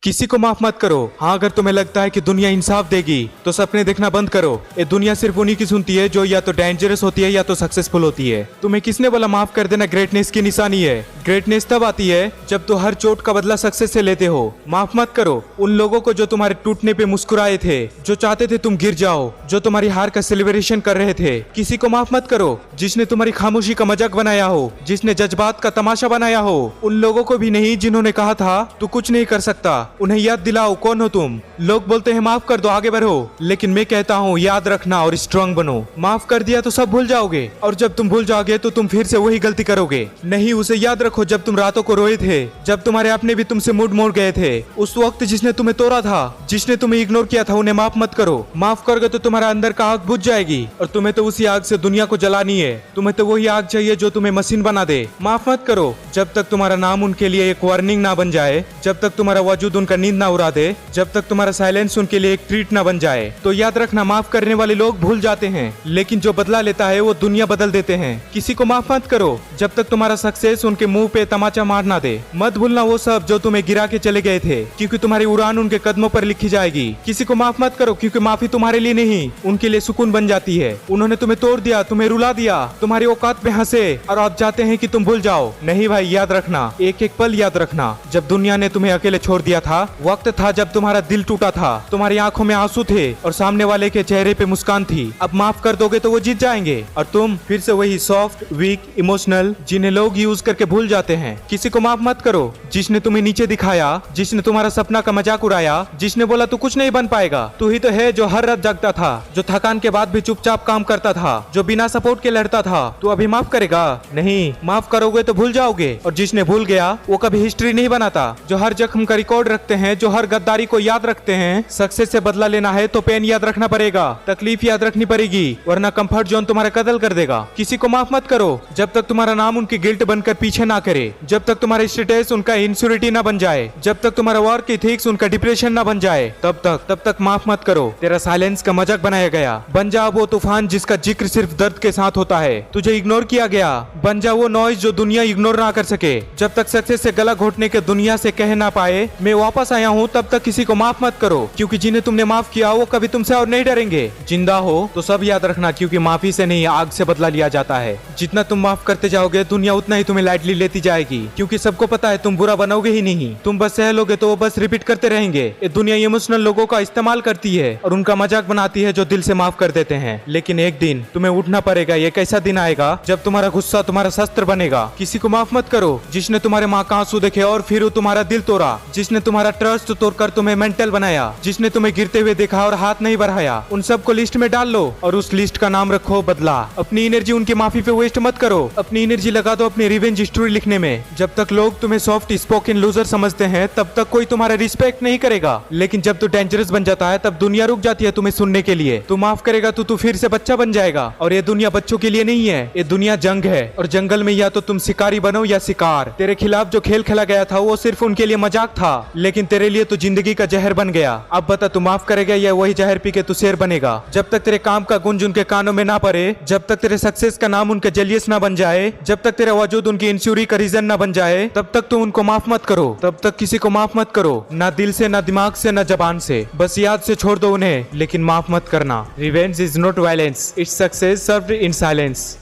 किसी को माफ मत करो। हाँ, अगर तुम्हें लगता है कि दुनिया इंसाफ देगी तो सपने देखना बंद करो। ये दुनिया सिर्फ उन्हीं की सुनती है जो या तो डेंजरस होती है या तो सक्सेसफुल होती है। तुम्हें किसने बोला माफ कर देना ग्रेटनेस की निशानी है? ग्रेटनेस तब आती है जब तुम हर चोट का बदला सक्सेस से लेते हो। माफ मत करो उन लोगों को जो तुम्हारे टूटने पे मुस्कुराए थे, जो चाहते थे तुम गिर जाओ, जो तुम्हारी हार का सेलिब्रेशन कर रहे थे। किसी को माफ मत करो जिसने तुम्हारी खामोशी का मजाक बनाया हो, जिसने जज्बात का तमाशा बनाया हो। उन लोगों को भी नहीं जिन्होंने कहा था तू कुछ नहीं कर सकता। उन्हें याद दिलाओ कौन हो तुम। लोग बोलते हैं माफ कर दो, आगे बढ़ो, लेकिन मैं कहता हूँ याद रखना और स्ट्रांग बनो। माफ कर दिया तो सब भूल जाओगे, और जब तुम भूल जाओगे तो तुम फिर से वही गलती करोगे। नहीं, उसे याद रखो जब तुम रातों को रोए थे, जब तुम्हारे अपने भी तुमसे मूड मोड़ गए थे। उस वक्त जिसने तुम्हें तोड़ा था, जिसने तुम्हें इग्नोर किया था, उन्हें माफ मत करो। माफ करोगे तो तुम्हारा अंदर का आग बुझ जाएगी, और तुम्हें तो उसी आग से दुनिया को जलानी है। तुम्हें तो वही आग चाहिए जो तुम्हें मशीन बना दे। माफ मत करो जब तक तुम्हारा नाम उनके लिए एक वार्निंग ना बन जाए, जब तक तुम्हारा वजूद उनका नींद ना उड़ा दे, जब तक तुम्हारा साइलेंस उनके लिए एक ट्रीट ना बन जाए। तो याद रखना, माफ करने वाले लोग भूल जाते हैं, लेकिन जो बदला लेता है वो दुनिया बदल देते हैं। किसी को माफ मत करो जब तक तुम्हारा सक्सेस उनके मुंह पे तमाचा मार ना दे। मत भूलना वो सब जो तुम्हें गिरा के चले गए थे, क्योंकि तुम्हारी उड़ान उनके कदमों पर लिखी जाएगी। किसी को माफ मत करो क्योंकि माफी तुम्हारे लिए नहीं, उनके लिए सुकून बन जाती है। उन्होंने तुम्हें तोड़ दिया, तुम्हें रुला दिया, तुम्हारी औकात पे हंसे, और आप चाहते हैं कि तुम भूल जाओ। नहीं भाई, याद रखना, एक एक पल याद रखना। जब दुनिया ने तुम्हें अकेले छोड़ दिया था, वक्त था जब तुम्हारा दिल टूटा था, तुम्हारी आंखों में आंसू थे और सामने वाले के चेहरे पे मुस्कान थी। अब माफ कर दोगे तो वो जीत जाएंगे, और तुम फिर से वही सॉफ्ट, वीक, इमोशनल जिन्हें लोग यूज करके भूल जाते हैं। किसी को माफ मत करो जिसने तुम्हें नीचे दिखाया, जिसने तुम्हारा सपना का मजाक उड़ाया, जिसने बोला तू कुछ नहीं बन पाएगा। तू ही तो है जो हर रात जागता था, जो थकान के बाद भी चुपचाप काम करता था, जो बिना सपोर्ट के लड़ता था। तू अभी माफ करेगा? नहीं, माफ करोगे तो भूल जाओगे, और जिसने भूल गया वो कभी हिस्ट्री नहीं बनाता। जो हर जख्म का रिकॉर्ड रखते हैं, जो हर गद्दारी को याद रखते हैं। सक्सेस से बदला लेना है तो पेन याद रखना पड़ेगा, तकलीफ याद रखनी पड़ेगी, वरना कंफर्ट जोन तुम्हारा कत्ल कर देगा। किसी को माफ मत करो जब तक तुम्हारा नाम उनकी गिल्ट बनकर पीछे ना करे, जब तक तुम्हारा स्टेटस उनका इंसिक्योरिटी ना बन जाए, जब तक तुम्हारा वर्क एथिक्स उनका डिप्रेशन ना बन जाए, तब तक माफ मत करो। तेरा साइलेंस का मजाक बनाया गया, बन जा वो तूफान जिसका जिक्र सिर्फ दर्द के साथ होता है। तुझे इग्नोर किया गया, बन जा वो नॉइज जो दुनिया इग्नोर ना कर सके। जब तक सक्सेस से गला घोटने के दुनिया से कह ना पाए मैं वापस आया हूँ, तब तक किसी को माफ मत करो, क्योंकि जिन्हें तुमने माफ किया वो कभी तुमसे और नहीं डरेंगे। जिंदा हो तो सब याद रखना, क्योंकि माफी से नहीं आग से बदला लिया जाता है। जितना तुम माफ करते जाओगे दुनिया उतना ही तुम्हें लाइटली लेती जाएगी, क्योंकि सबको पता है तुम बुरा बनोगे ही नहीं। तुम बस सह लोगे तो वो बस रिपीट करते रहेंगे। ये दुनिया इमोशनल लोगों का इस्तेमाल करती है और उनका मजाक बनाती है जो दिल से माफ कर देते हैं। लेकिन एक दिन तुम्हें उठना पड़ेगा। ये कैसा दिन आएगा जब तुम्हारा गुस्सा तुम्हारा शस्त्र बनेगा। किसी को माफ मत करो जिसने तुम्हारे माँ का आंसू देखे और फिर वो तुम्हारा दिल तोड़ा, जिसने तुम्हारा ट्रस्ट तोड़कर तुम्हें मेंटल बनाया, जिसने तुम्हें गिरते हुए देखा और हाथ नहीं बढ़ाया। उन सबको लिस्ट में डाल लो और उस लिस्ट का नाम रखो बदला। अपनी एनर्जी उनकी माफी पे वेस्ट मत करो, अपनी एनर्जी लगा दो अपनी रिवेंज स्टोरी लिखने में। जब तक लोग तुम्हें सॉफ्ट स्पोकन लूजर समझते हैं तब तक कोई तुम्हारा रिस्पेक्ट नहीं करेगा, लेकिन जब तू डेंजरस बन जाता है तब दुनिया रुक जाती है तुम्हें सुनने के लिए। तू माफ करेगा तो तू फिर से बच्चा बन जाएगा, और ये दुनिया बच्चों के लिए नहीं है। ये दुनिया जंग है, और जंगल में या तो तुम शिकारी बनो या शिकार। तेरे खिलाफ जो खेल खेला गया था वो सिर्फ उनके लिए मजाक था, लेकिन तेरे लिए तो जिंदगी का जहर बन गया। अब बता, तू माफ करेगा या वही जहर पी के तू शेर बनेगा? जब तक तेरे काम का गुंज उनके कानों में ना पड़े, जब तक तेरे सक्सेस का नाम उनके जलियस ना बन जाए, जब तक तेरा वजूद उनकी इंश्योरी का रीजन ना बन जाए, तब तक तुम उनको माफ मत करो। तब तक किसी को माफ मत करो, ना दिल से, ना दिमाग से, ना जबान से। बस याद से छोड़ दो उन्हें, लेकिन माफ मत करना। Revenge is not violence, its success served in silence.